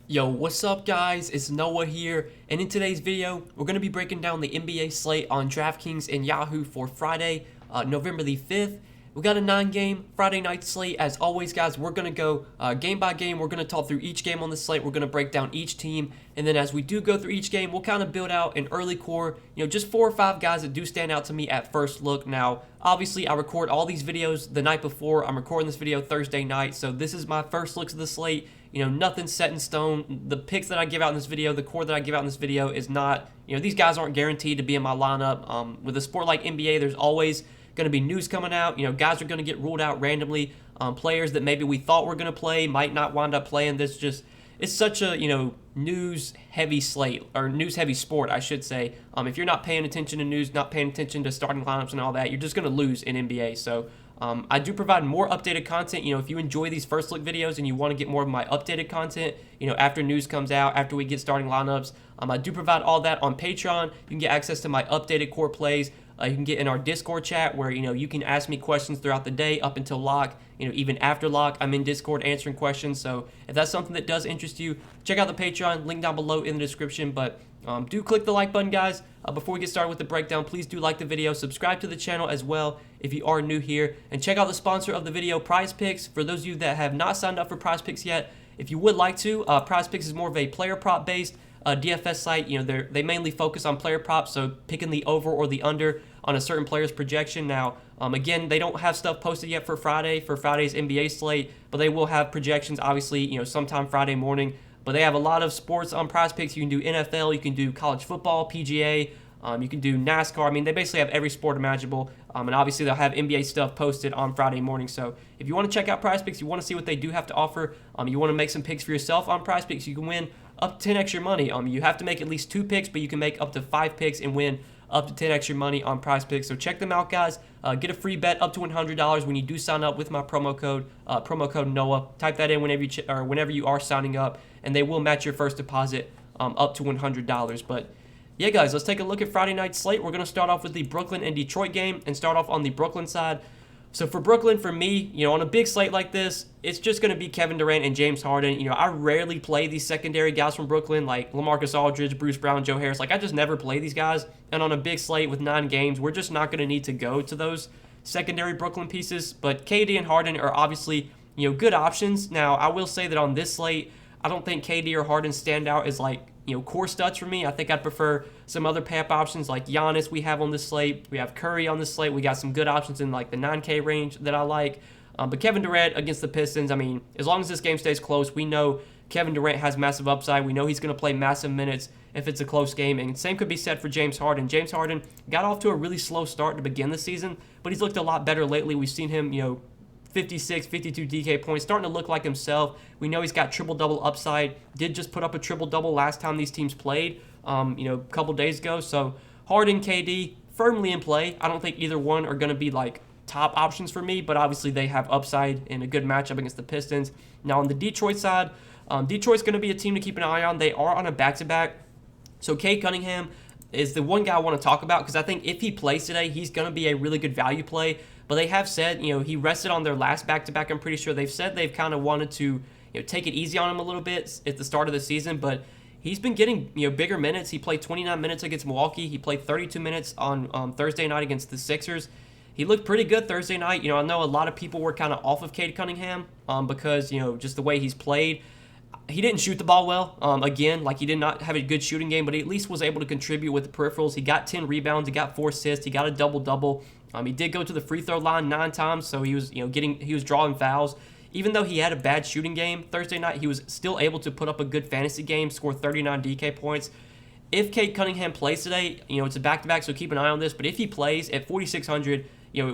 Yo, what's up guys? It's Noah here, and in today's video, we're going to be breaking down the NBA slate on Draftkings and Yahoo for Friday, November the 5th. We got a 9-game Friday night slate. As always, guys, we're going to go game by game. We're going to talk through each game on the slate. We're going to break down each team, and then as we do go through each game, we'll kind of build out an early core, just 4 or 5 guys that do stand out to me at first look. Now, obviously, I record all these videos the night before. I'm recording this video Thursday night, so this is my first looks of the slate. Nothing's set in stone. The picks that I give out in this video, the core that I give out in this video is not, these guys aren't guaranteed to be in my lineup. With a sport like NBA, there's always going to be news coming out. Guys are going to get ruled out randomly. Players that maybe we thought were going to play might not wind up playing. It's such a, news-heavy slate, or news-heavy sport, I should say. If you're not paying attention to news, not paying attention to starting lineups and all that, you're just going to lose in NBA. So I do provide more updated content. If you enjoy these first look videos and you want to get more of my updated content, after news comes out, after we get starting lineups, I do provide all that on Patreon. You can get access to my updated core plays. You can get in our Discord chat where, you can ask me questions throughout the day up until lock, even after lock. I'm in Discord answering questions. So if that's something that does interest you, check out the Patreon, link down below in the description. But do click the like button, guys. Before we get started with the breakdown, please do like the video, subscribe to the channel as well if you are new here, and check out the sponsor of the video, Prize Picks. For those of you that have not signed up for Prize Picks yet, if you would like to, Prize Picks is more of a player prop based DFS site. They mainly focus on player props, so picking the over or the under on a certain player's projection. Now, again, they don't have stuff posted yet for Friday's NBA slate, but they will have projections, obviously, sometime Friday morning. But they have a lot of sports on Prize Picks. You can do NFL, you can do college football, PGA, you can do NASCAR. I mean, they basically have every sport imaginable. And obviously, they'll have NBA stuff posted on Friday morning. So if you want to check out Prize Picks, you want to see what they do have to offer, you want to make some picks for yourself on Prize Picks, you can win up to 10 extra money. You have to make at least 2 picks, but you can make up to 5 picks and win up to 10 extra money on Prize Picks. So check them out, guys. Get a free bet up to $100 when you do sign up with my promo code Noah. Type that in whenever you are signing up, and they will match your first deposit up to $100. But yeah, guys, let's take a look at Friday night slate. We're going to start off with the Brooklyn and Detroit game and start off on the Brooklyn side. So for Brooklyn, for me, on a big slate like this, it's just going to be Kevin Durant and James Harden. I rarely play these secondary guys from Brooklyn, like LaMarcus Aldridge, Bruce Brown, Joe Harris. I just never play these guys. And on a big slate with 9 games, we're just not going to need to go to those secondary Brooklyn pieces. But KD and Harden are obviously, good options. Now, I will say that on this slate, I don't think KD or Harden stand out as core studs for me. I think I'd prefer some other pap options like Giannis we have on this slate. We have Curry on this slate. We got some good options in the 9K range that I like. But Kevin Durant against the Pistons, as long as this game stays close, we know Kevin Durant has massive upside. We know he's going to play massive minutes if it's a close game. And same could be said for James Harden. James Harden got off to a really slow start to begin the season, but he's looked a lot better lately. We've seen him, 56, 52 DK points, starting to look like himself. We know he's got triple-double upside. Did just put up a triple-double last time these teams played, a couple days ago. So Harden, KD, firmly in play. I don't think either one are going to be top options for me, but obviously they have upside in a good matchup against the Pistons. Now on the Detroit side, Detroit's going to be a team to keep an eye on. They are on a back-to-back. So Cade Cunningham is the one guy I want to talk about because I think if he plays today, he's going to be a really good value play. But they have said, he rested on their last back-to-back. I'm pretty sure they've said they've kind of wanted to, take it easy on him a little bit at the start of the season. But he's been getting, bigger minutes. He played 29 minutes against Milwaukee. He played 32 minutes on Thursday night against the Sixers. He looked pretty good Thursday night. I know a lot of people were kind of off of Cade Cunningham because, just the way he's played. He didn't shoot the ball well. Again, he did not have a good shooting game, but he at least was able to contribute with the peripherals. He got 10 rebounds. He got 4 assists. He got a double-double. He did go to the free throw line 9 times, so he was, he was drawing fouls. Even though he had a bad shooting game Thursday night, he was still able to put up a good fantasy game, score 39 DK points. If Cade Cunningham plays today, it's a back-to-back, so keep an eye on this. But if he plays at 4,600,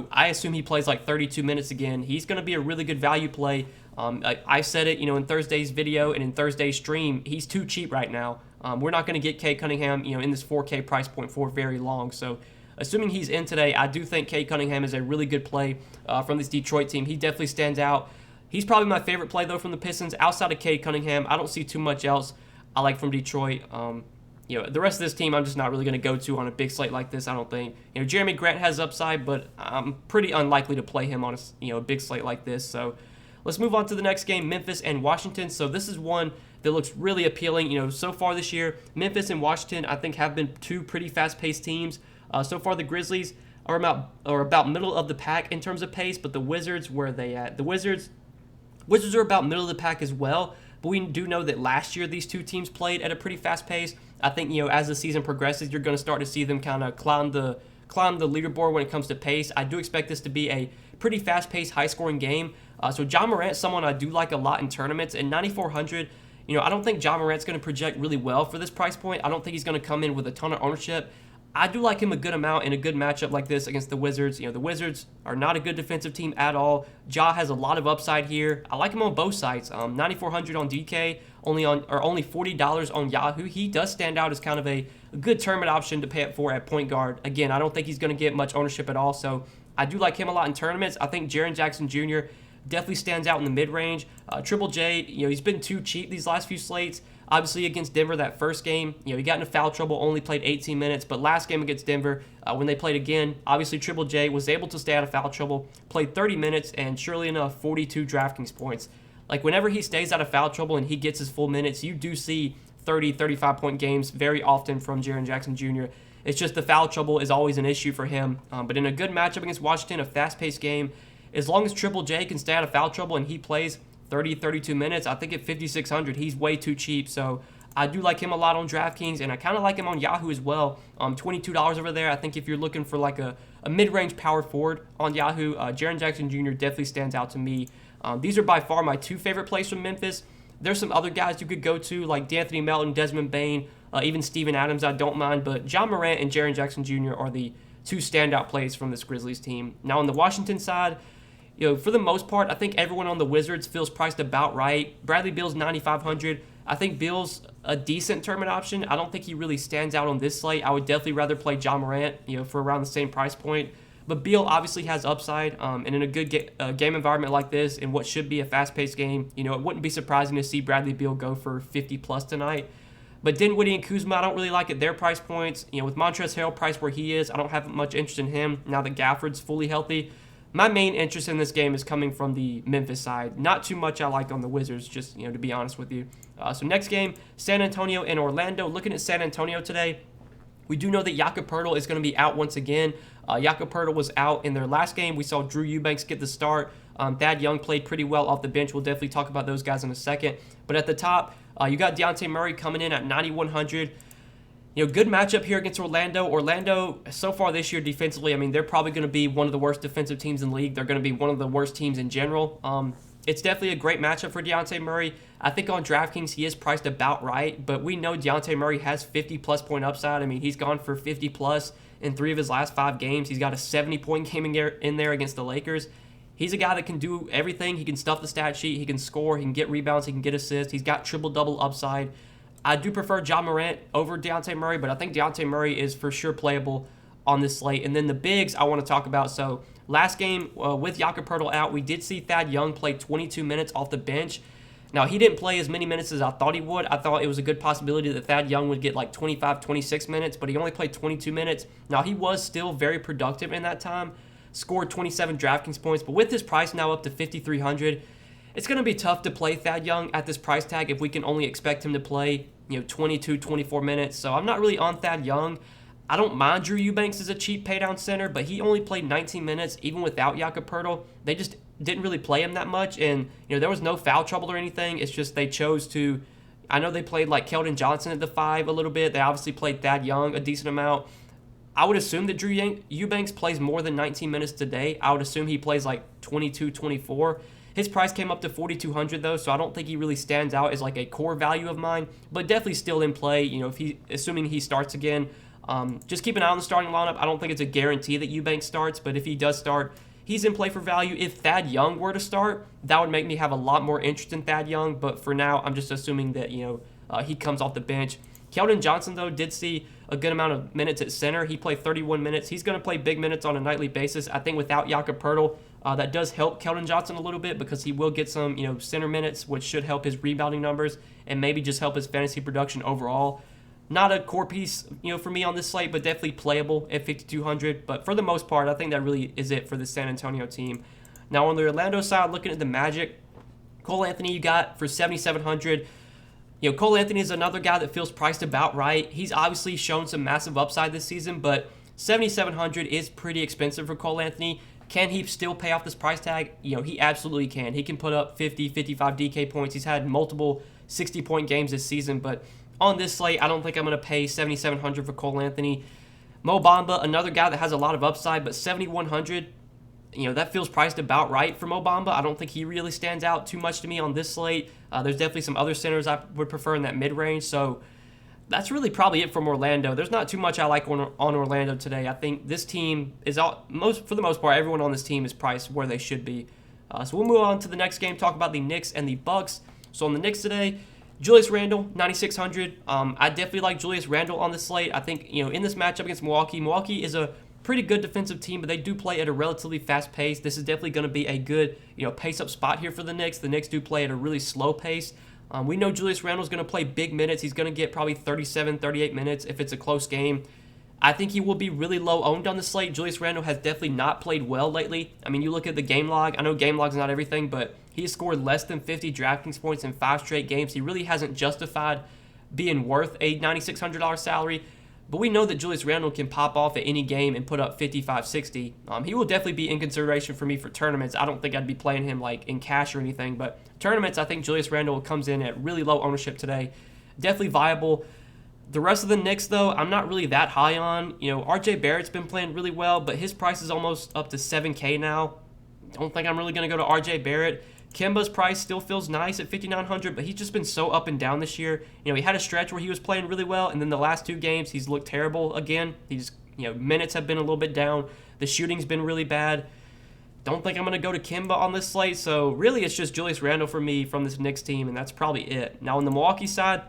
I assume he plays 32 minutes again. He's going to be a really good value play. I said it, in Thursday's video and in Thursday's stream. He's too cheap right now. We're not going to get Cade Cunningham, in this 4K price point for very long. So assuming he's in today, I do think Cade Cunningham is a really good play from this Detroit team. He definitely stands out. He's probably my favorite play, though, from the Pistons. Outside of Cade Cunningham, I don't see too much else I like from Detroit. The rest of this team I'm just not really going to go to on a big slate like this, I don't think. Jeremy Grant has upside, but I'm pretty unlikely to play him on a big slate like this. So let's move on to the next game, Memphis and Washington. So this is one that looks really appealing. So far this year, Memphis and Washington, I think, have been two pretty fast-paced teams. So far, the Grizzlies are about middle of the pack in terms of pace, but the Wizards, where are they at? The Wizards are about middle of the pack as well, but we do know that last year these two teams played at a pretty fast pace. I think, as the season progresses, you're going to start to see them kind of climb the leaderboard when it comes to pace. I do expect this to be a pretty fast-paced, high-scoring game. So John Morant, someone I do like a lot in tournaments, and 9,400. I don't think John Morant's going to project really well for this price point. I don't think he's going to come in with a ton of ownership. I do like him a good amount in a good matchup like this against the Wizards. The Wizards are not a good defensive team at all. Ja has a lot of upside here. I like him on both sides. 9,400 on DK, only $40 on Yahoo. He does stand out as kind of a good tournament option to pay up for at point guard. Again, I don't think he's going to get much ownership at all, so I do like him a lot in tournaments. I think Jaren Jackson Jr. definitely stands out in the mid-range. Triple J, he's been too cheap these last few slates. Obviously, against Denver, that first game, he got into foul trouble, only played 18 minutes. But last game against Denver, when they played again, obviously Triple J was able to stay out of foul trouble, played 30 minutes, and surely enough, 42 DraftKings points. Like, whenever he stays out of foul trouble and he gets his full minutes, you do see 30, 35-point games very often from Jaren Jackson Jr. It's just the foul trouble is always an issue for him. But in a good matchup against Washington, a fast-paced game, as long as Triple J can stay out of foul trouble and he plays 30, 32 minutes, I think at 5,600, he's way too cheap. So I do like him a lot on DraftKings, and I kind of like him on Yahoo as well. $22 over there. I think if you're looking for like a mid-range power forward on Yahoo, Jaren Jackson Jr. definitely stands out to me. These are by far my two favorite plays from Memphis. There's some other guys you could go to, like D'Anthony Melton, Desmond Bane, even Steven Adams, I don't mind. But John Morant and Jaren Jackson Jr. are the two standout plays from this Grizzlies team. Now on the Washington side, for the most part, I think everyone on the Wizards feels priced about right. Bradley Beal's 9,500. I think Beal's a decent tournament option. I don't think he really stands out on this slate. I would definitely rather play John Morant, for around the same price point. But Beal obviously has upside, and in a good game environment like this, in what should be a fast-paced game, it wouldn't be surprising to see Bradley Beal go for 50-plus tonight. But Dinwiddie and Kuzma, I don't really like at their price points. With Montrezl Harrell priced where he is, I don't have much interest in him now that Gafford's fully healthy. My main interest in this game is coming from the Memphis side. Not too much I like on the Wizards, just, to be honest with you. So next game, San Antonio and Orlando. Looking at San Antonio today, we do know that Jakob Poeltl is going to be out once again. Jakob Poeltl was out in their last game. We saw Drew Eubanks get the start. Thad Young played pretty well off the bench. We'll definitely talk about those guys in a second. But at the top, you got Dejounte Murray coming in at 9,100. Good matchup here against Orlando. Orlando, so far this year defensively, they're probably going to be one of the worst defensive teams in the league. They're going to be one of the worst teams in general. It's definitely a great matchup for Dejounte Murray. I think on DraftKings he is priced about right, but we know Dejounte Murray has 50-plus point upside. He's gone for 50-plus in 3 of his last 5 games. He's got a 70-point game in there against the Lakers. He's a guy that can do everything. He can stuff the stat sheet. He can score. He can get rebounds. He can get assists. He's got triple-double upside. I do prefer John Morant over Dejounte Murray, but I think Dejounte Murray is for sure playable on this slate. And then the bigs I want to talk about. So last game with Jakob Poeltl out, we did see Thad Young play 22 minutes off the bench. Now, he didn't play as many minutes as I thought he would. I thought it was a good possibility that Thad Young would get like 25, 26 minutes, but he only played 22 minutes. Now, he was still very productive in that time, scored 27 DraftKings points, but with his price now up to 5,300, it's going to be tough to play Thad Young at this price tag if we can only expect him to play 22, 24 minutes. So I'm not really on Thad Young. I don't mind Drew Eubanks as a cheap paydown center, but he only played 19 minutes even without Jakob Poeltl. They just didn't really play him that much, and there was no foul trouble or anything. It's just they chose to. I know they played like Keldon Johnson at the 5 a little bit. They obviously played Thad Young a decent amount. I would assume that Drew Eubanks plays more than 19 minutes today. I would assume he plays like 22, 24. His price came up to 4,200 though, so I don't think he really stands out as like a core value of mine, but definitely still in play. Assuming he starts again, just keep an eye on the starting lineup. I don't think it's a guarantee that Eubanks starts, but if he does start, he's in play for value. If Thad Young were to start, that would make me have a lot more interest in Thad Young, but for now, I'm just assuming that he comes off the bench. Keldon Johnson, though, did see a good amount of minutes at center. He played 31 minutes. He's going to play big minutes on a nightly basis. I think without Jakob Poeltl, that does help Keldon Johnson a little bit because he will get some, center minutes, which should help his rebounding numbers and maybe just help his fantasy production overall. Not a core piece, for me on this slate, but definitely playable at 5,200. But for the most part, I think that really is it for the San Antonio team. Now on the Orlando side, looking at the Magic, Cole Anthony you got for 7,700. Cole Anthony is another guy that feels priced about right. He's obviously shown some massive upside this season, but 7,700 is pretty expensive for Cole Anthony. Can he still pay off this price tag? He absolutely can. He can put up 50, 55 DK points. He's had multiple 60-point games this season, but on this slate, I don't think I'm going to pay 7,700 for Cole Anthony. Mo Bamba, another guy that has a lot of upside, but 7,100, that feels priced about right for Mo Bamba. I don't think he really stands out too much to me on this slate. There's definitely some other centers I would prefer in that mid-range, so that's really probably it from Orlando. There's not too much I like on Orlando today. I think this team is for the most part, everyone on this team is priced where they should be. So we'll move on to the next game, talk about the Knicks and the Bucks. So on the Knicks today, Julius Randle, 9,600. I definitely like Julius Randle on the slate. I think, in this matchup against Milwaukee is a pretty good defensive team, but they do play at a relatively fast pace. This is definitely going to be a good, pace-up spot here for the Knicks. The Knicks do play at a really slow pace. We know Julius Randle is going to play big minutes. He's going to get probably 37, 38 minutes if it's a close game. I think he will be really low owned on the slate. Julius Randle has definitely not played well lately. I mean, you look at the game log. I know game log's not everything, but he has scored less than 50 DraftKings points in 5 straight games. He really hasn't justified being worth a $9,600 salary. But we know that Julius Randle can pop off at any game and put up 55, 60. He will definitely be in consideration for me for tournaments. I don't think I'd be playing him like in cash or anything, but tournaments, I think Julius Randle comes in at really low ownership today. Definitely viable. The rest of the Knicks, though, I'm not really that high on. RJ Barrett's been playing really well, but his price is almost up to 7K now. Don't think I'm really going to go to RJ Barrett. Kemba's price still feels nice at 5,900, but he's just been so up and down this year. He had a stretch where he was playing really well, and then the last 2 games, he's looked terrible again. Minutes have been a little bit down. The shooting's been really bad. Don't think I'm going to go to Kemba on this slate, so really it's just Julius Randle for me from this Knicks team, and that's probably it. Now on the Milwaukee side,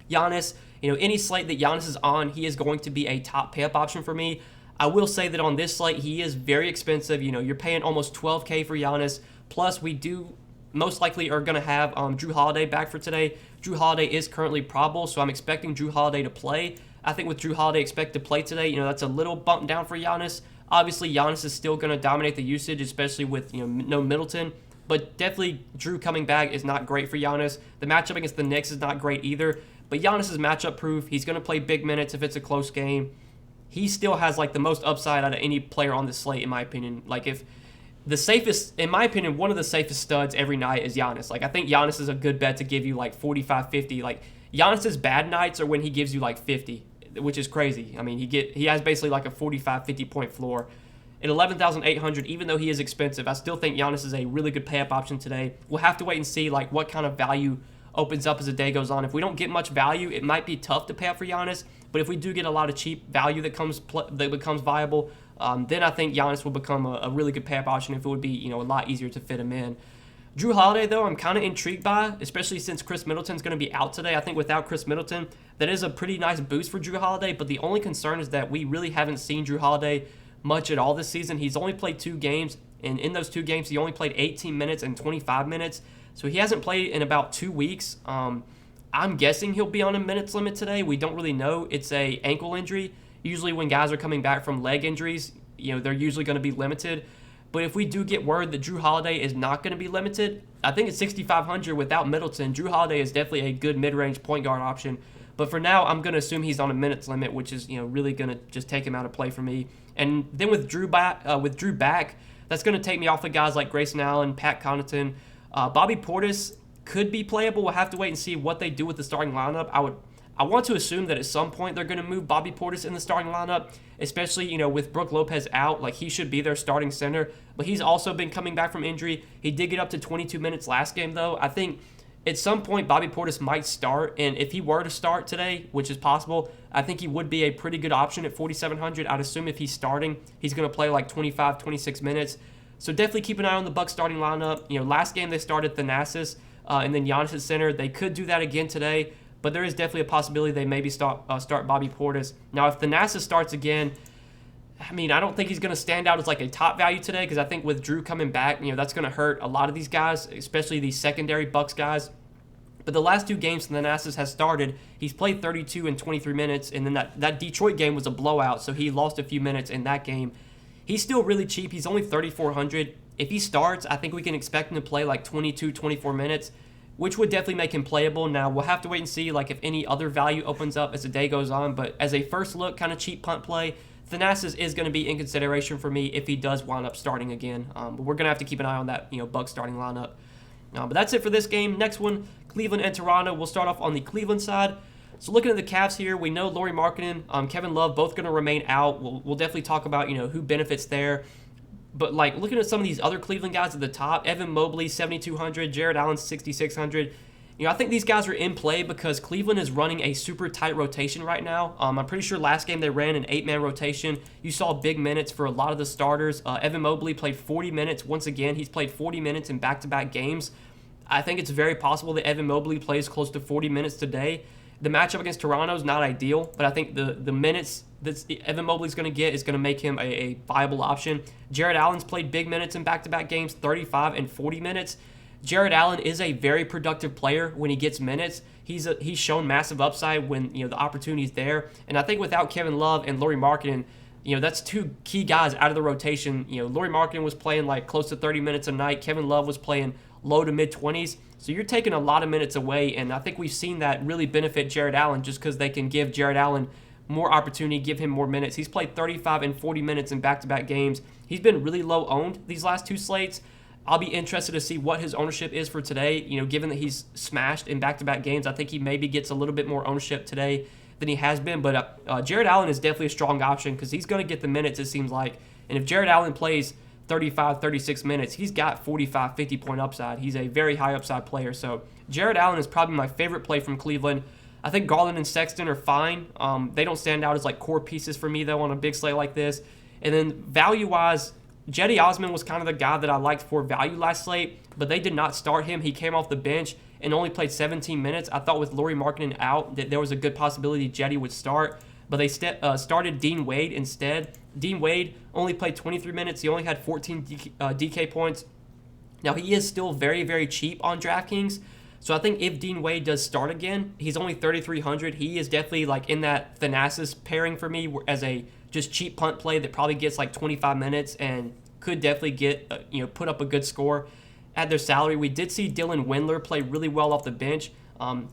Giannis, any slate that Giannis is on, he is going to be a top pay-up option for me. I will say that on this slate, he is very expensive. You're paying almost 12K for Giannis. Plus, we do most likely are going to have Drew Holiday back for today. Drew Holiday is currently probable, so I'm expecting Drew Holiday to play. I think with Drew Holiday expected to play today, that's a little bump down for Giannis. Obviously, Giannis is still going to dominate the usage, especially with no Middleton. But definitely, Drew coming back is not great for Giannis. The matchup against the Knicks is not great either. But Giannis is matchup proof. He's going to play big minutes if it's a close game. He still has the most upside out of any player on this slate, in my opinion. If the safest, in my opinion, one of the safest studs every night is Giannis. I think Giannis is a good bet to give you 45, 50. Giannis's bad nights are when he gives you 50, which is crazy. I mean, he has basically a 45, 50 point floor. At 11,800, even though he is expensive, I still think Giannis is a really good pay-up option today. We'll have to wait and see what kind of value opens up as the day goes on. If we don't get much value, it might be tough to pay up for Giannis. But if we do get a lot of cheap value that becomes viable, then I think Giannis will become a really good pay-up option if it would be a lot easier to fit him in. Drew Holiday, though, I'm kind of intrigued by, especially since Chris Middleton's going to be out today. I think without Chris Middleton, that is a pretty nice boost for Drew Holiday, but the only concern is that we really haven't seen Drew Holiday much at all this season. He's only played 2 games, and in those 2 games, he only played 18 minutes and 25 minutes, so he hasn't played in about 2 weeks. I'm guessing he'll be on a minutes limit today. We don't really know. It's a ankle injury. Usually when guys are coming back from leg injuries, they're usually going to be limited. But if we do get word that Drew Holiday is not going to be limited, I think at 6,500 without Middleton, Drew Holiday is definitely a good mid-range point guard option. But for now, I'm going to assume he's on a minutes limit, which is really going to just take him out of play for me. And then with Drew back, that's going to take me off of guys like Grayson Allen, Pat Connaughton, Bobby Portis could be playable. We'll have to wait and see what they do with the starting lineup. I want to assume that at some point they're going to move Bobby Portis in the starting lineup, especially, with Brook Lopez out. He should be their starting center, but he's also been coming back from injury. He did get up to 22 minutes last game, though. I think at some point Bobby Portis might start, and if he were to start today, which is possible, I think he would be a pretty good option at 4,700. I'd assume if he's starting, he's going to play 25, 26 minutes. So definitely keep an eye on the Bucks starting lineup. Last game they started Thanasis and then Giannis at center. They could do that again today, but there is definitely a possibility they maybe start Bobby Portis. Now, if Thanasis starts again, I don't think he's going to stand out as a top value today, because I think with Drew coming back, that's going to hurt a lot of these guys, especially these secondary Bucks guys. But the last 2 games Thanasis has started, he's played 32 and 23 minutes, and then that Detroit game was a blowout, so he lost a few minutes in that game. He's still really cheap. He's only 3,400. If he starts, I think we can expect him to play 22, 24 minutes, which would definitely make him playable. Now, we'll have to wait and see like if any other value opens up as the day goes on, but as a first look kind of cheap punt play, Thanasis is going to be in consideration for me if he does wind up starting again. But we're going to have to keep an eye on that, Bucs starting lineup. But that's it for this game. Next one, Cleveland and Toronto. We'll start off on the Cleveland side. So looking at the Cavs here, we know Lauri Markkanen, Kevin Love, both going to remain out. We'll definitely talk about, who benefits there. But like looking at some of these other Cleveland guys at the top, Evan Mobley, 7,200, Jared Allen, 6,600. I think these guys are in play because Cleveland is running a super tight rotation right now. I'm pretty sure last game they ran an 8-man rotation. You saw big minutes for a lot of the starters. Evan Mobley played 40 minutes. Once again, he's played 40 minutes in back-to-back games. I think it's very possible that Evan Mobley plays close to 40 minutes today. The matchup against Toronto is not ideal, but I think the minutes that Evan Mobley's going to get is going to make him a viable option. Jared Allen's played big minutes in back-to-back games, 35 and 40 minutes. Jared Allen is a very productive player when he gets minutes. He's shown massive upside when the opportunity's there. And I think without Kevin Love and Lauri Markkanen, that's two key guys out of the rotation. Lauri Markkanen was playing like close to 30 minutes a night. Kevin Love was playing low to mid 20s. So you're taking a lot of minutes away, and I think we've seen that really benefit Jared Allen just because they can give Jared Allen more opportunity, give him more minutes. He's played 35 and 40 minutes in back-to-back games. He's been really low owned these last two slates. I'll be interested to see what his ownership is for today. Given that he's smashed in back-to-back games, I think he maybe gets a little bit more ownership today than he has been. But Jared Allen is definitely a strong option because he's going to get the minutes, it seems like. And if Jared Allen plays 35, 36 minutes, he's got 45, 50-point upside. He's a very high upside player. So Jared Allen is probably my favorite play from Cleveland. I think Garland and Sexton are fine. They don't stand out as like core pieces for me, though, on a big slate like this. And then value-wise, Jetty Osman was kind of the guy that I liked for value last slate, but they did not start him. He came off the bench and only played 17 minutes. I thought with Lauri Markkanen out that there was a good possibility Jetty would start, but they started Dean Wade instead. Dean Wade only played 23 minutes. He only had 14 DK points. Now, he is still very, very cheap on DraftKings, so I think if Dean Wade does start again, he's only 3,300. He is definitely like in that Thanasis pairing for me as a just cheap punt play that probably gets like 25 minutes and could definitely get put up a good score at their salary. We did see Dylan Windler play really well off the bench.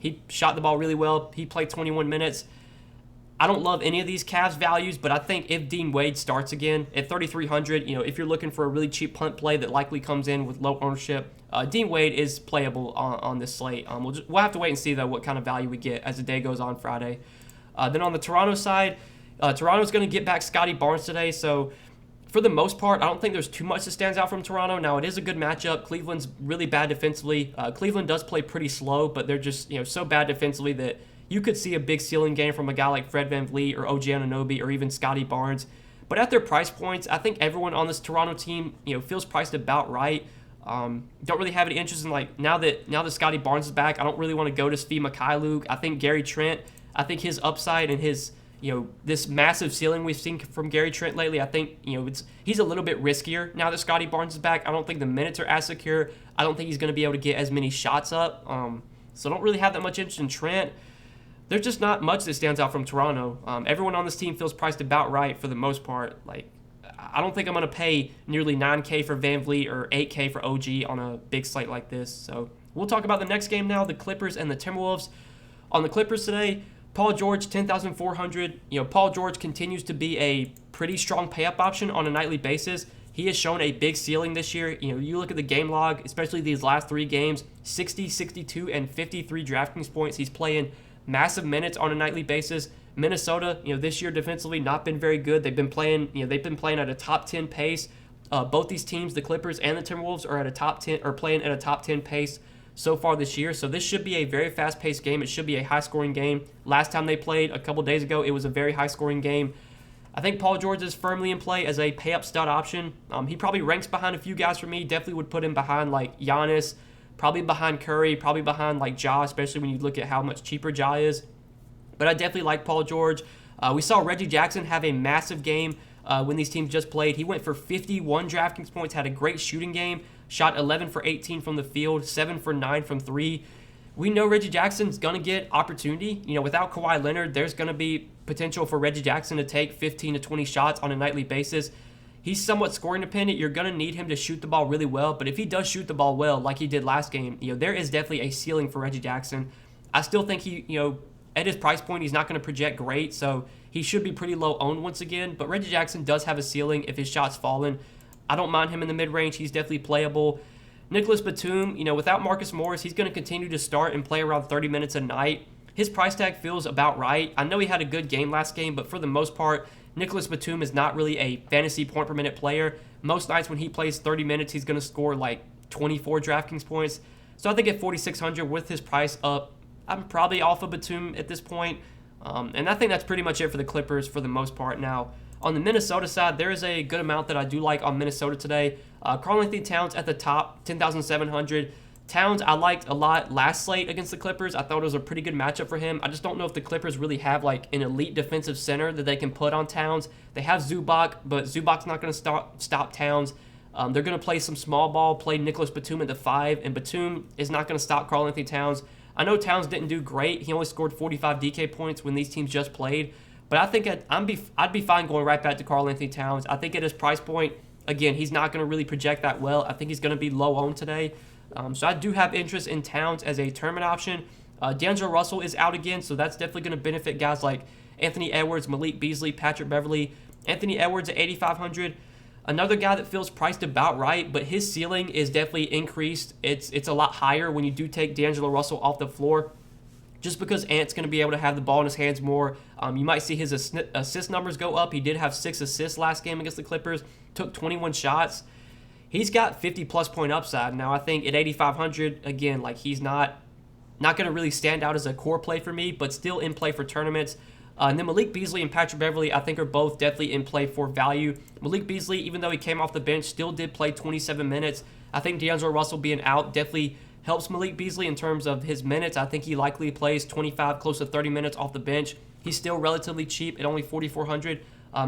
He shot the ball really well. He played 21 minutes. I don't love any of these Cavs values, but I think if Dean Wade starts again at 3,300, if you're looking for a really cheap punt play that likely comes in with low ownership, Dean Wade is playable on this slate. We'll have to wait and see, though, what kind of value we get as the day goes on Friday. Then on the Toronto side, Toronto's going to get back Scotty Barnes today, so for the most part, I don't think there's too much that stands out from Toronto. Now, it is a good matchup. Cleveland's really bad defensively. Cleveland does play pretty slow, but they're just so bad defensively that you could see a big ceiling game from a guy like Fred VanVleet or OG Anunoby or even Scotty Barnes. But at their price points, I think everyone on this Toronto team, feels priced about right. Don't really have any interest in now that Scotty Barnes is back. I don't really want to go to Svi Mikhailuk. I think Gary Trent. I think his upside and his this massive ceiling we've seen from Gary Trent lately. I think he's a little bit riskier now that Scotty Barnes is back. I don't think the minutes are as secure. I don't think he's going to be able to get as many shots up. So I don't really have that much interest in Trent. There's just not much that stands out from Toronto. Everyone on this team feels priced about right for the most part. I don't think I'm going to pay nearly $9K for VanVleet or $8K for OG on a big slate like this. So we'll talk about the next game now, the Clippers and the Timberwolves. On the Clippers today, Paul George, 10,400. Paul George continues to be a pretty strong pay-up option on a nightly basis. He has shown a big ceiling this year. You look at the game log, especially these last three games, 60, 62, and 53 DraftKings points. He's playing massive minutes on a nightly basis. Minnesota, this year defensively not been very good. They've been playing at a top 10 pace. Both these teams, the Clippers and the Timberwolves, are at a top 10 or playing at a top 10 pace so far this year. So this should be a very fast-paced game. It should be a high-scoring game. Last time they played a couple days ago, it was a very high-scoring game. I think Paul George is firmly in play as a pay-up stud option. He probably ranks behind a few guys for me. Definitely would put him behind like Giannis, probably behind Curry, probably behind like Ja, especially when you look at how much cheaper Ja is. But I definitely like Paul George. We saw Reggie Jackson have a massive game when these teams just played. He went for 51 DraftKings points, had a great shooting game, shot 11 for 18 from the field, 7 for 9 from 3. We know Reggie Jackson's going to get opportunity. Without Kawhi Leonard, there's going to be potential for Reggie Jackson to take 15 to 20 shots on a nightly basis. he's somewhat scoring dependent. You're going to need him to shoot the ball really well. But if he does shoot the ball well, like he did last game, there is definitely a ceiling for Reggie Jackson. I still think at his price point, he's not going to project great. So he should be pretty low owned once again. But Reggie Jackson does have a ceiling if his shot's falling. I don't mind him in the mid-range. He's definitely playable. Nicholas Batum, without Marcus Morris, he's going to continue to start and play around 30 minutes a night. His price tag feels about right. I know he had a good game last game, but for the most part, Nicholas Batum is not really a fantasy point per minute player. Most nights when he plays 30 minutes, he's going to score like 24 DraftKings points. So I think at 4,600 with his price up, I'm probably off of Batum at this point. And I think that's pretty much it for the Clippers for the most part. Now, on the Minnesota side, there is a good amount that I do like on Minnesota today. Karl-Anthony Towns at the top, 10,700. Towns, I liked a lot last slate against the Clippers. I thought it was a pretty good matchup for him. I just don't know if the Clippers really have like an elite defensive center that they can put on Towns. They have Zubac, but Zubac's not going to stop Towns. They're going to play some small ball, play Nicholas Batum at the 5, and Batum is not going to stop Karl-Anthony Towns. I know Towns didn't do great. He only scored 45 DK points when these teams just played. But I think I'd be fine going right back to Karl-Anthony Towns. I think at his price point, again, he's not going to really project that well. I think he's going to be low owned today. So I do have interest in Towns as a tournament option. D'Angelo Russell is out again, so that's definitely going to benefit guys like Anthony Edwards, Malik Beasley, Patrick Beverley. Anthony Edwards at 8,500. Another guy that feels priced about right, but his ceiling is definitely increased. It's a lot higher when you do take D'Angelo Russell off the floor, just because Ant's going to be able to have the ball in his hands more. You might see his assist numbers go up. He did have 6 assists last game against the Clippers, took 21 shots. He's got 50-plus point upside. Now, I think at 8,500, again, like he's not going to really stand out as a core play for me, but still in play for tournaments. And then Malik Beasley and Patrick Beverley, I think, are both definitely in play for value. Malik Beasley, even though he came off the bench, still did play 27 minutes. I think D'Angelo Russell being out definitely helps Malik Beasley in terms of his minutes. I think he likely plays 25, close to 30 minutes off the bench. He's still relatively cheap at only 4,400.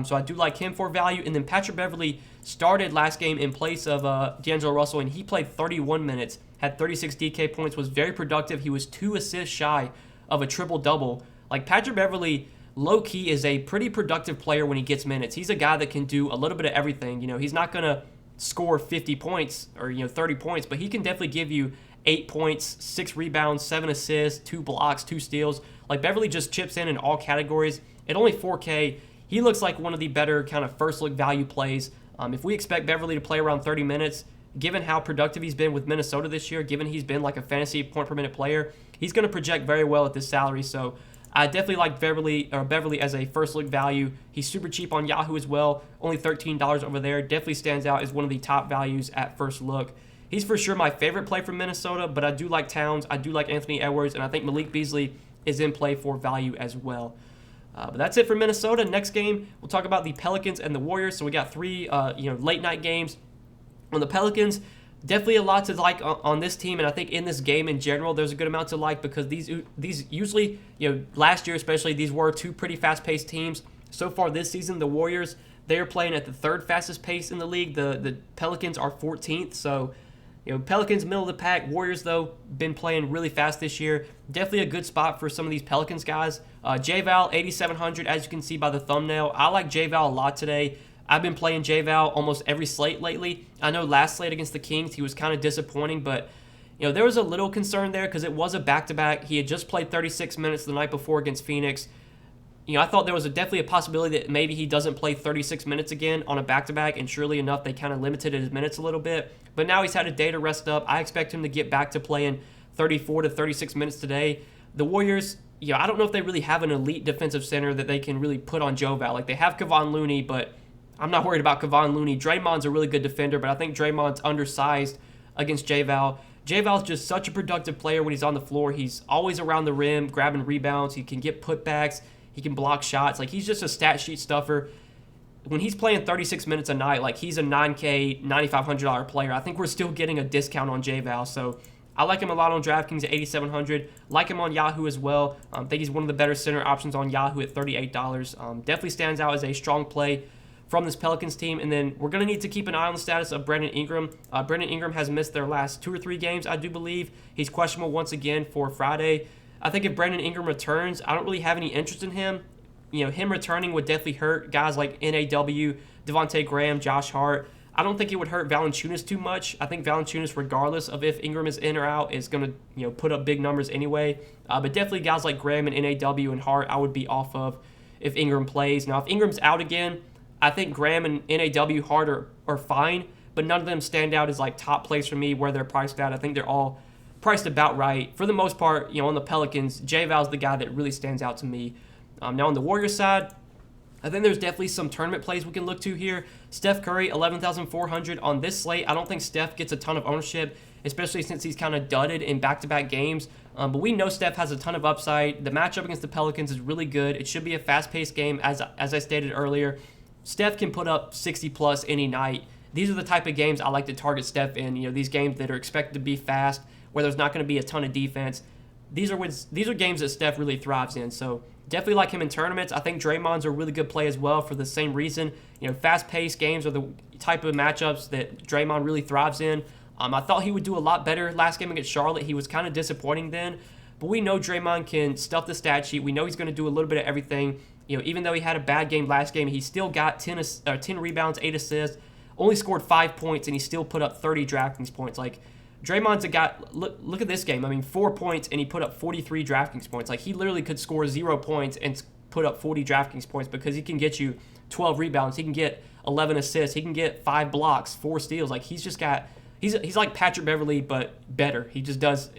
So I do like him for value. And then Patrick Beverley started last game in place of D'Angelo Russell, and he played 31 minutes, had 36 DK points, was very productive. He was 2 assists shy of a triple-double. Like, Patrick Beverley, low-key, is a pretty productive player when he gets minutes. He's a guy that can do a little bit of everything. He's not going to score 50 points or 30 points, but he can definitely give you 8 points, 6 rebounds, 7 assists, 2 blocks, 2 steals. Like, Beverley just chips in all categories. At only 4K, he looks like one of the better kind of first-look value plays. If we expect Beverley to play around 30 minutes, given how productive he's been with Minnesota this year, given he's been like a fantasy point-per-minute player, he's going to project very well at this salary. So I definitely like Beverley as a first-look value. He's super cheap on Yahoo as well, only $13 over there. Definitely stands out as one of the top values at first look. He's for sure my favorite play from Minnesota, but I do like Towns, I do like Anthony Edwards, and I think Malik Beasley is in play for value as well. But that's it for Minnesota. Next game, we'll talk about the Pelicans and the Warriors. So we got 3 late-night games. On the Pelicans, definitely a lot to like on this team, and I think in this game in general, there's a good amount to like because these usually, last year especially, these were 2 pretty fast-paced teams. So far this season, the Warriors, they are playing at the 3rd fastest pace in the league. The Pelicans are 14th, so Pelicans middle of the pack. Warriors, though, been playing really fast this year. Definitely a good spot for some of these Pelicans guys. J-Val, 8,700, as you can see by the thumbnail. I like J-Val a lot today. I've been playing J-Val almost every slate lately. I know last slate against the Kings, he was kind of disappointing, but there was a little concern there because it was a back-to-back. He had just played 36 minutes the night before against Phoenix. I thought there was definitely a possibility that maybe he doesn't play 36 minutes again on a back-to-back, and surely enough, they kind of limited his minutes a little bit. But now he's had a day to rest up. I expect him to get back to playing 34 to 36 minutes today. The Warriors, I don't know if they really have an elite defensive center that they can really put on J-Val. Like, they have Kevon Looney, but I'm not worried about Kevon Looney. Draymond's a really good defender, but I think Draymond's undersized against J-Val. J-Val's just such a productive player when he's on the floor. He's always around the rim, grabbing rebounds. He can get putbacks. He can block shots. Like, he's just a stat sheet stuffer. When he's playing 36 minutes a night, like, he's a $9K, $9,500 player. I think we're still getting a discount on J-Val. So I like him a lot on DraftKings at 8,700. Like him on Yahoo as well. I think he's one of the better center options on Yahoo at $38. Definitely stands out as a strong play from this Pelicans team. And then we're going to need to keep an eye on the status of Brandon Ingram. Brandon Ingram has missed their last 2 or 3 games, I do believe. He's questionable once again for Friday. I think if Brandon Ingram returns, I don't really have any interest in him. him returning would definitely hurt guys like NAW, Devontae Graham, Josh Hart. I don't think it would hurt Valanciunas too much. I think Valanciunas, regardless of if Ingram is in or out, is going to put up big numbers anyway. But definitely guys like Graham and NAW and Hart, I would be off of if Ingram plays. Now, if Ingram's out again, I think Graham and NAW Hart are fine, but none of them stand out as like top plays for me where they're priced at. I think they're all priced about right. For the most part, on the Pelicans, J-Val's the guy that really stands out to me. Now on the Warriors side, I think there's definitely some tournament plays we can look to here. Steph Curry, 11,400 on this slate. I don't think Steph gets a ton of ownership, especially since he's kind of dudded in back-to-back games. But we know Steph has a ton of upside. The matchup against the Pelicans is really good. It should be a fast-paced game, as I stated earlier. Steph can put up 60-plus any night. These are the type of games I like to target Steph in. These games that are expected to be fast, where there's not going to be a ton of defense. These are games that Steph really thrives in. So definitely like him in tournaments. I think Draymond's a really good play as well for the same reason. Fast-paced games are the type of matchups that Draymond really thrives in. I thought he would do a lot better last game against Charlotte. He was kind of disappointing then. But we know Draymond can stuff the stat sheet. We know he's going to do a little bit of everything. Even though he had a bad game last game, he still got 10 rebounds, 8 assists, only scored 5 points, and he still put up 30 DraftKings points. Like, Draymond's a guy, look at this game. I mean, 4 points, and he put up 43 DraftKings points. Like, he literally could score 0 points and put up 40 DraftKings points because he can get you 12 rebounds. He can get 11 assists. He can get 5 blocks, 4 steals. Like, he's just got, he's like Patrick Beverley, but better. He just does,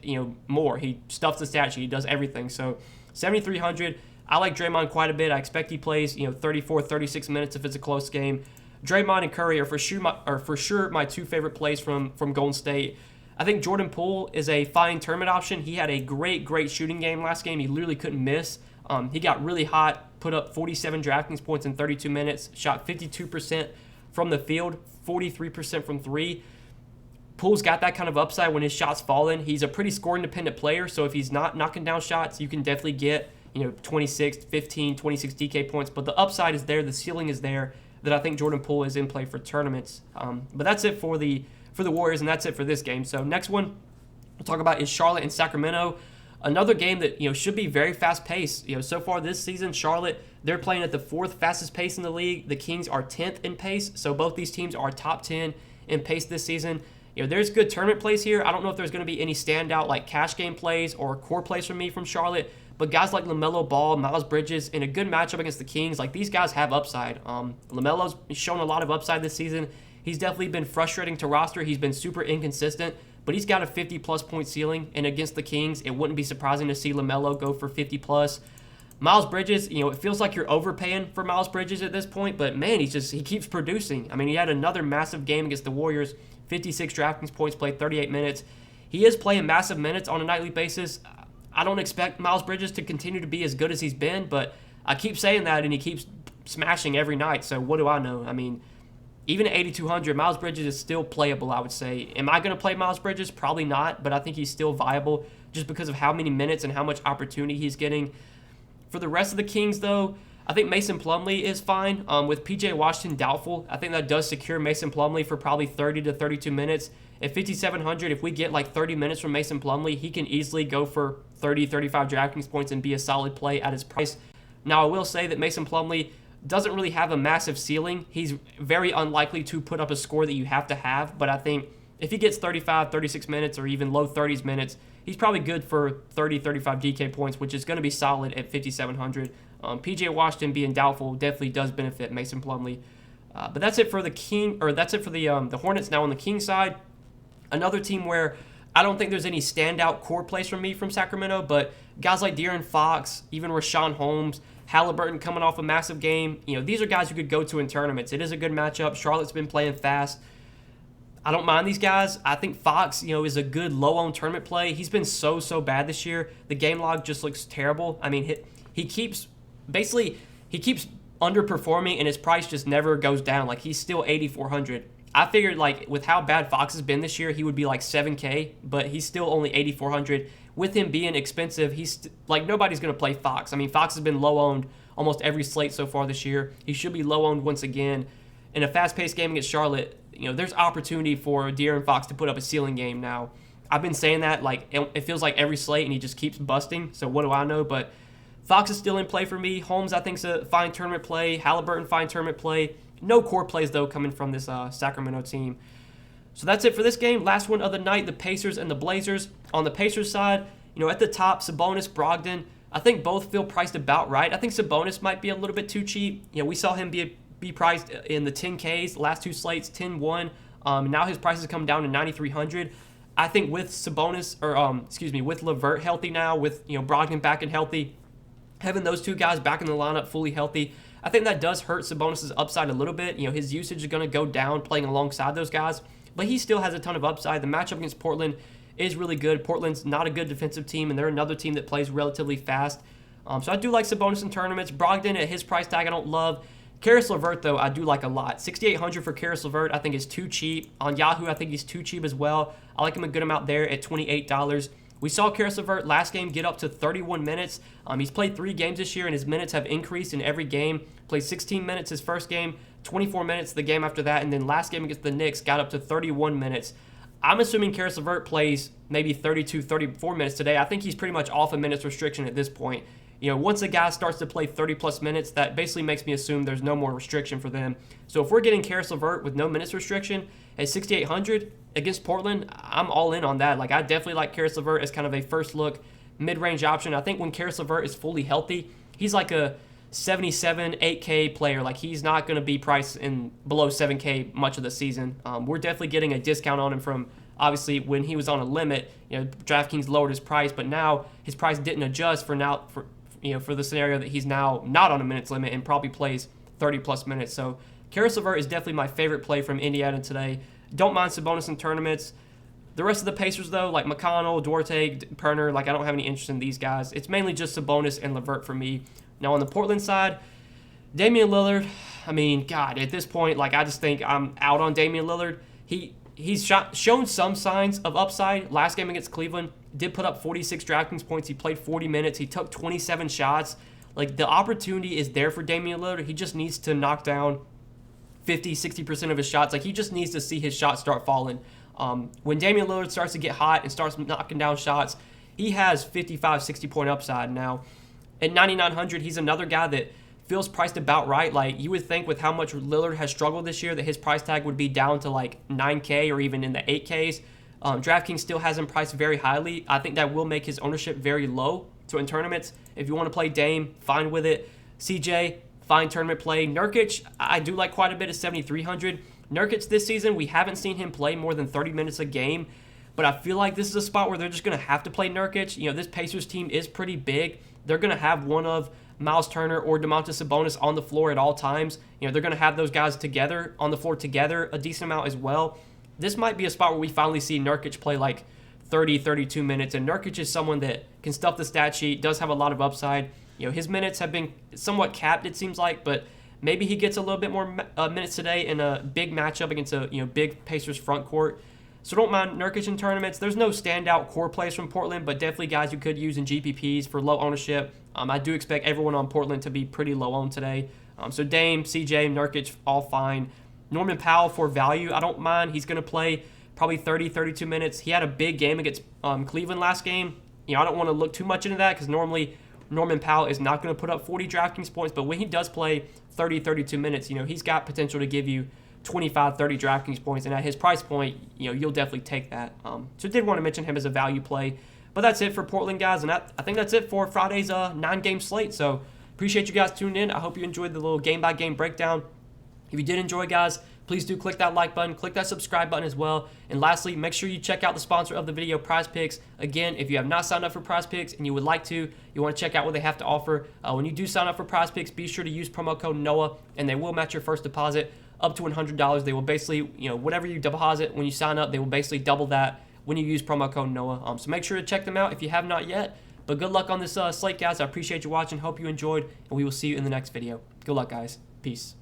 more. He stuffs the stat sheet. He does everything. So, 7,300. I like Draymond quite a bit. I expect he plays, 34, 36 minutes if it's a close game. Draymond and Curry are for sure my two favorite plays from Golden State. I think Jordan Poole is a fine tournament option. He had a great shooting game last game. He literally couldn't miss. He got really hot, put up 47 DraftKings points in 32 minutes, shot 52% from the field, 43% from three. Poole's got that kind of upside when his shots fall in. He's a pretty score-independent player, so if he's not knocking down shots, you can definitely get 26, 15, 26 DK points. But the upside is there, the ceiling is there, that I think Jordan Poole is in play for tournaments. But that's it for the Warriors, and that's it for this game. So next one we'll talk about is Charlotte and Sacramento. Another game that should be very fast-paced. So far this season, Charlotte, they're playing at the 4th fastest pace in the league. The Kings are 10th in pace, so both these teams are top 10 in pace this season. There's good tournament plays here. I don't know if there's going to be any standout like cash game plays or core plays from me from Charlotte, but guys like LaMelo Ball, Miles Bridges, in a good matchup against the Kings, like these guys have upside. LaMelo's shown a lot of upside this season. He's definitely been frustrating to roster. He's been super inconsistent, but he's got a 50-plus point ceiling, and against the Kings, it wouldn't be surprising to see LaMelo go for 50-plus. Miles Bridges, it feels like you're overpaying for Miles Bridges at this point, but man, he keeps producing. I mean, he had another massive game against the Warriors, 56 DraftKings points, played 38 minutes. He is playing massive minutes on a nightly basis. I don't expect Miles Bridges to continue to be as good as he's been, but I keep saying that, and he keeps smashing every night, so what do I know? I mean, even at 8,200, Miles Bridges is still playable, I would say. Am I going to play Miles Bridges? Probably not, but I think he's still viable just because of how many minutes and how much opportunity he's getting. For the rest of the Kings, though, I think Mason Plumlee is fine. With P.J. Washington doubtful, I think that does secure Mason Plumlee for probably 30 to 32 minutes. At 5,700, if we get like 30 minutes from Mason Plumlee, he can easily go for 30, 35 DraftKings points and be a solid play at his price. Now, I will say that Mason Plumlee doesn't really have a massive ceiling. He's very unlikely to put up a score that you have to have, but I think if he gets 35, 36 minutes or even low 30s minutes, he's probably good for 30, 35 DK points, which is going to be solid at 5,700. P.J. Washington being doubtful definitely does benefit Mason Plumlee. But that's it for the Hornets. Now on the Kings side, another team where I don't think there's any standout core plays from me from Sacramento, but guys like De'Aaron Fox, even Rashawn Holmes, Halliburton coming off a massive game. These are guys who could go to in tournaments. It is a good matchup. Charlotte's been playing fast. I don't mind these guys. I think Fox, is a good low-owned tournament play. He's been so bad this year. The game log just looks terrible. I mean, he keeps underperforming, and his price just never goes down. Like, he's still 8,400. I figured, like, with how bad Fox has been this year, he would be like 7K, but he's still only 8,400. With him being expensive, he's like, nobody's going to play Fox. I mean, Fox has been low-owned almost every slate so far this year. He should be low-owned once again. In a fast-paced game against Charlotte, there's opportunity for De'Aaron Fox to put up a ceiling game now. I've been saying that, like, it feels like every slate, and he just keeps busting, so what do I know? But Fox is still in play for me. Holmes, I think, is a fine tournament play. Halliburton, fine tournament play. No core plays, though, coming from this Sacramento team. So that's it for this game. Last one of the night, the Pacers and the Blazers. On the Pacers side, at the top, Sabonis, Brogdon, I think both feel priced about right. I think Sabonis might be a little bit too cheap. We saw him be priced in the 10Ks, the last two slates, 10-1. Now his price has come down to 9,300. I think with Sabonis, with LeVert healthy now, with Brogdon back and healthy, having those two guys back in the lineup fully healthy, I think that does hurt Sabonis' upside a little bit. His usage is going to go down playing alongside those guys, but he still has a ton of upside. The matchup against Portland is really good. Portland's not a good defensive team, and they're another team that plays relatively fast. So I do like Sabonis in tournaments. Brogdon at his price tag I don't love. Karis LeVert, though, I do like a lot. 6,800 for Karis LeVert I think is too cheap. On Yahoo, I think he's too cheap as well. I like him a good amount there at $28. We saw Karis LeVert last game get up to 31 minutes. He's played 3 games this year, and his minutes have increased in every game. Played 16 minutes his first game, 24 minutes the game after that, and then last game against the Knicks got up to 31 minutes. I'm assuming Karis LeVert plays maybe 32, 34 minutes today. I think he's pretty much off a minutes restriction at this point. Once a guy starts to play 30-plus minutes, that basically makes me assume there's no more restriction for them. So if we're getting Karis LeVert with no minutes restriction at 6,800 against Portland, I'm all in on that. Like, I definitely like Karis LeVert as kind of a first-look mid-range option. I think when Karis LeVert is fully healthy, he's like a 77, 8K player. Like, he's not going to be priced in below 7K much of the season. We're definitely getting a discount on him from, obviously, when he was on a limit. Draftkings lowered his price, but now his price didn't adjust for the scenario that he's now not on a minutes limit and probably plays 30-plus minutes. So Karis LeVert is definitely my favorite play from Indiana today. Don't mind Sabonis in tournaments. The rest of the Pacers, though, like McConnell, Duarte, Perner, I don't have any interest in these guys. It's mainly just Sabonis and LeVert for me. Now, on the Portland side, Damian Lillard, God, at this point, I just think I'm out on Damian Lillard. He's shown some signs of upside. Last game against Cleveland, did put up 46 DraftKings points. He played 40 minutes. He took 27 shots. The opportunity is there for Damian Lillard. He just needs to knock down 50, 60% of his shots. He just needs to see his shots start falling. When Damian Lillard starts to get hot and starts knocking down shots, he has 55, 60-point upside. Now, at 9,900, he's another guy that feels priced about right. You would think with how much Lillard has struggled this year that his price tag would be down to 9K or even in the 8Ks. DraftKings still has him priced very highly. I think that will make his ownership very low. So in tournaments, if you want to play Dame, fine with it. CJ, fine tournament play. Nurkic, I do like quite a bit at 7,300. Nurkic this season, we haven't seen him play more than 30 minutes a game, but I feel like this is a spot where they're just going to have to play Nurkic. This Pacers team is pretty big. They're going to have one of Miles Turner or Domantas Sabonis on the floor at all times. They're going to have those guys together on the floor together a decent amount as well. This might be a spot where we finally see Nurkic play 30, 32 minutes, and Nurkic is someone that can stuff the stat sheet, does have a lot of upside. His minutes have been somewhat capped, it seems like, but maybe he gets a little bit more minutes today in a big matchup against a big Pacers front court. So don't mind Nurkic in tournaments. There's no standout core plays from Portland, but definitely guys you could use in GPPs for low ownership. I do expect everyone on Portland to be pretty low owned today. So Dame, CJ, Nurkic, all fine. Norman Powell for value, I don't mind. He's going to play probably 30, 32 minutes. He had a big game against Cleveland last game. I don't want to look too much into that because normally Norman Powell is not going to put up 40 DraftKings points, but when he does play 30, 32 minutes, he's got potential to give you 25, 30 DraftKings points, and at his price point, you'll definitely take that. So did want to mention him as a value play. But that's it for Portland, guys, and I think that's it for Friday's 9-game slate. So appreciate you guys tuning in. I hope you enjoyed the little game-by-game breakdown. If you did enjoy, guys, please do click that like button, click that subscribe button as well. And lastly, make sure you check out the sponsor of the video, PrizePicks. Again, if you have not signed up for PrizePicks and you would like to, you want to check out what they have to offer. When you do sign up for PrizePicks, be sure to use promo code NOAH, and they will match your first deposit up to $100. They will basically, whatever you deposit when you sign up, they will basically double that when you use promo code NOAH. So make sure to check them out if you have not yet. But good luck on this slate, guys. I appreciate you watching. Hope you enjoyed, and we will see you in the next video. Good luck, guys. Peace.